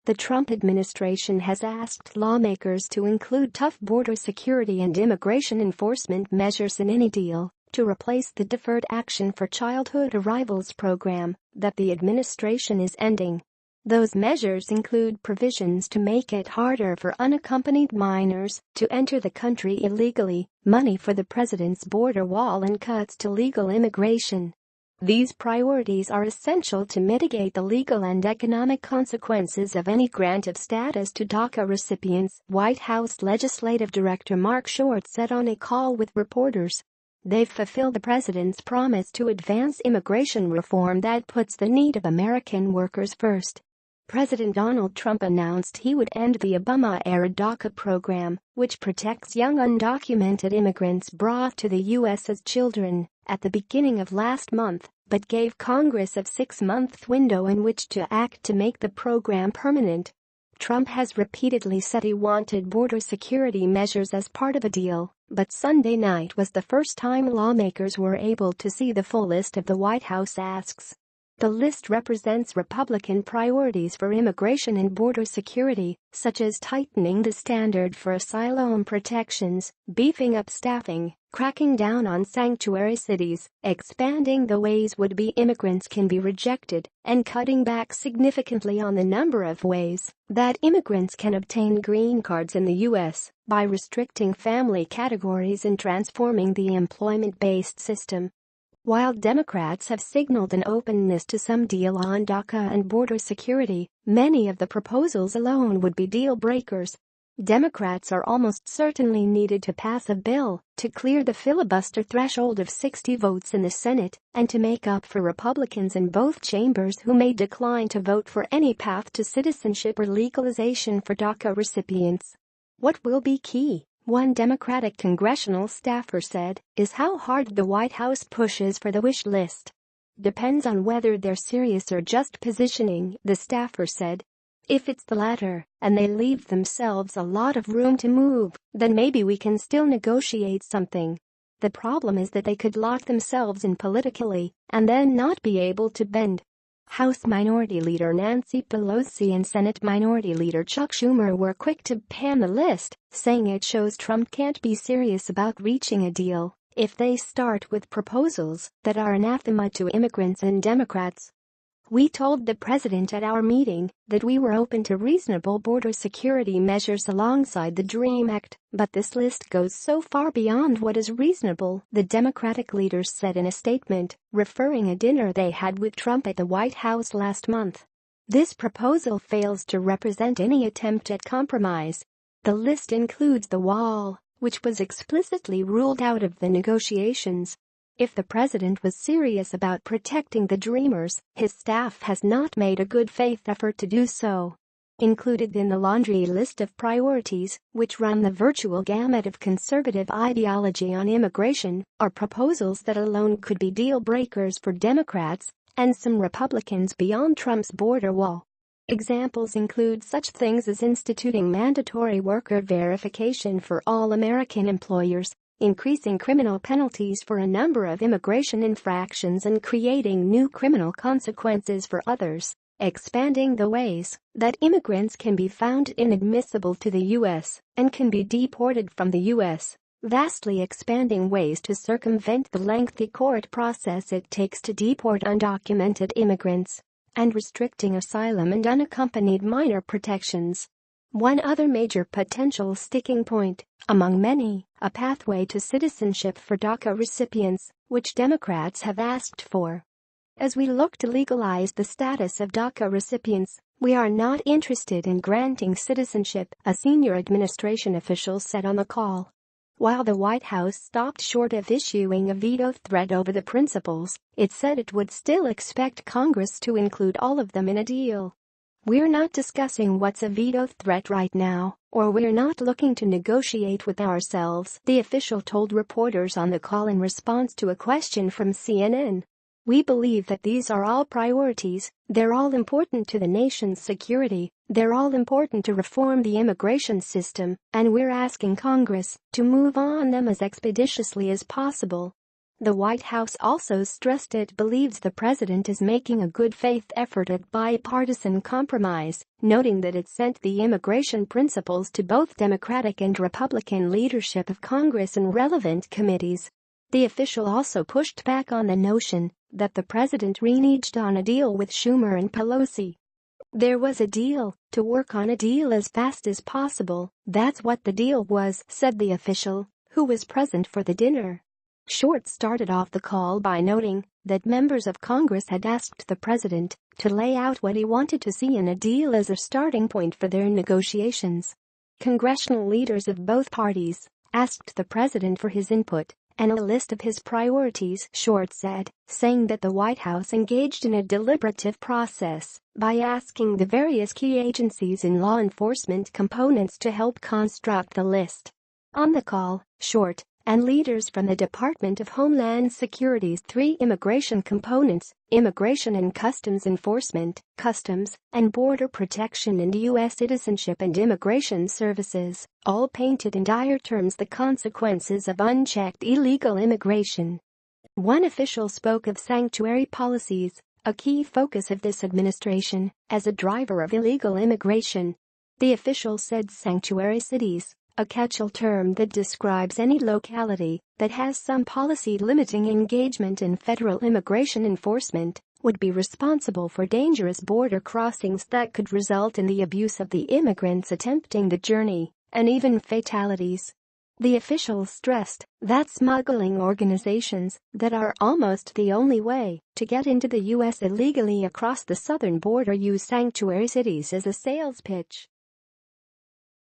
The Trump administration has asked lawmakers to include tough border security and immigration enforcement measures in any deal to replace the Deferred Action for Childhood Arrivals program that the administration is ending. Those measures include provisions to make it harder for unaccompanied minors to enter the country illegally, money for the president's border wall, and cuts to legal immigration. These priorities are essential to mitigate the legal and economic consequences of any grant of status to DACA recipients, White House Legislative Director Mark Short said on a call with reporters. They've fulfilled the president's promise to advance immigration reform that puts the need of American workers first. President Donald Trump announced he would end the Obama-era DACA program, which protects young undocumented immigrants brought to the U.S. as children, at the beginning of last month, but gave Congress a 6-month window in which to act to make the program permanent. Trump has repeatedly said he wanted border security measures as part of a deal, but Sunday night was the first time lawmakers were able to see the full list of the White House asks. The list represents Republican priorities for immigration and border security, such as tightening the standard for asylum protections, beefing up staffing, cracking down on sanctuary cities, expanding the ways would-be immigrants can be rejected, and cutting back significantly on the number of ways that immigrants can obtain green cards in the U.S. by restricting family categories and transforming the employment-based system. While Democrats have signaled an openness to some deal on DACA and border security, many of the proposals alone would be deal breakers. Democrats are almost certainly needed to pass a bill to clear the filibuster threshold of 60 votes in the Senate and to make up for Republicans in both chambers who may decline to vote for any path to citizenship or legalization for DACA recipients. What will be key, one Democratic congressional staffer said, is how hard the White House pushes for the wish list. Depends on whether they're serious or just positioning, the staffer said. If it's the latter, and they leave themselves a lot of room to move, then maybe we can still negotiate something. The problem is that they could lock themselves in politically and then not be able to bend. House Minority Leader Nancy Pelosi and Senate Minority Leader Chuck Schumer were quick to pan the list, saying it shows Trump can't be serious about reaching a deal if they start with proposals that are anathema to immigrants and Democrats. We told the president at our meeting that we were open to reasonable border security measures alongside the DREAM Act, but this list goes so far beyond what is reasonable, the Democratic leaders said in a statement, referring a dinner they had with Trump at the White House last month. This proposal fails to represent any attempt at compromise. The list includes the wall, which was explicitly ruled out of the negotiations. If the president was serious about protecting the dreamers, his staff has not made a good faith effort to do so. Included in the laundry list of priorities, which run the virtual gamut of conservative ideology on immigration, are proposals that alone could be deal breakers for Democrats and some Republicans beyond Trump's border wall. Examples include such things as instituting mandatory worker verification for all American employers, increasing criminal penalties for a number of immigration infractions and creating new criminal consequences for others, expanding the ways that immigrants can be found inadmissible to the U.S. and can be deported from the U.S., vastly expanding ways to circumvent the lengthy court process it takes to deport undocumented immigrants, and restricting asylum and unaccompanied minor protections. One other major potential sticking point, among many, a pathway to citizenship for DACA recipients, which Democrats have asked for. As we look to legalize the status of DACA recipients, we are not interested in granting citizenship, a senior administration official said on the call. While the White House stopped short of issuing a veto threat over the principles, it said it would still expect Congress to include all of them in a deal. We're not discussing what's a veto threat right now, or we're not looking to negotiate with ourselves, the official told reporters on the call in response to a question from CNN. We believe that these are all priorities, they're all important to the nation's security, they're all important to reform the immigration system, and we're asking Congress to move on them as expeditiously as possible. The White House also stressed it believes the president is making a good faith effort at bipartisan compromise, noting that it sent the immigration principles to both Democratic and Republican leadership of Congress and relevant committees. The official also pushed back on the notion that the president reneged on a deal with Schumer and Pelosi. There was a deal, to work on a deal as fast as possible, that's what the deal was, said the official, who was present for the dinner. Short started off the call by noting that members of Congress had asked the president to lay out what he wanted to see in a deal as a starting point for their negotiations. Congressional leaders of both parties asked the president for his input and a list of his priorities, Short said, saying that the White House engaged in a deliberative process by asking the various key agencies and law enforcement components to help construct the list. On the call, Short and leaders from the Department of Homeland Security's three immigration components, Immigration and Customs Enforcement, Customs and Border Protection, and U.S. Citizenship and Immigration Services, all painted in dire terms the consequences of unchecked illegal immigration. One official spoke of sanctuary policies, a key focus of this administration, as a driver of illegal immigration. The official said sanctuary cities, a catch-all term that describes any locality that has some policy limiting engagement in federal immigration enforcement, would be responsible for dangerous border crossings that could result in the abuse of the immigrants attempting the journey, and even fatalities. The official stressed that smuggling organizations that are almost the only way to get into the U.S. illegally across the southern border use sanctuary cities as a sales pitch.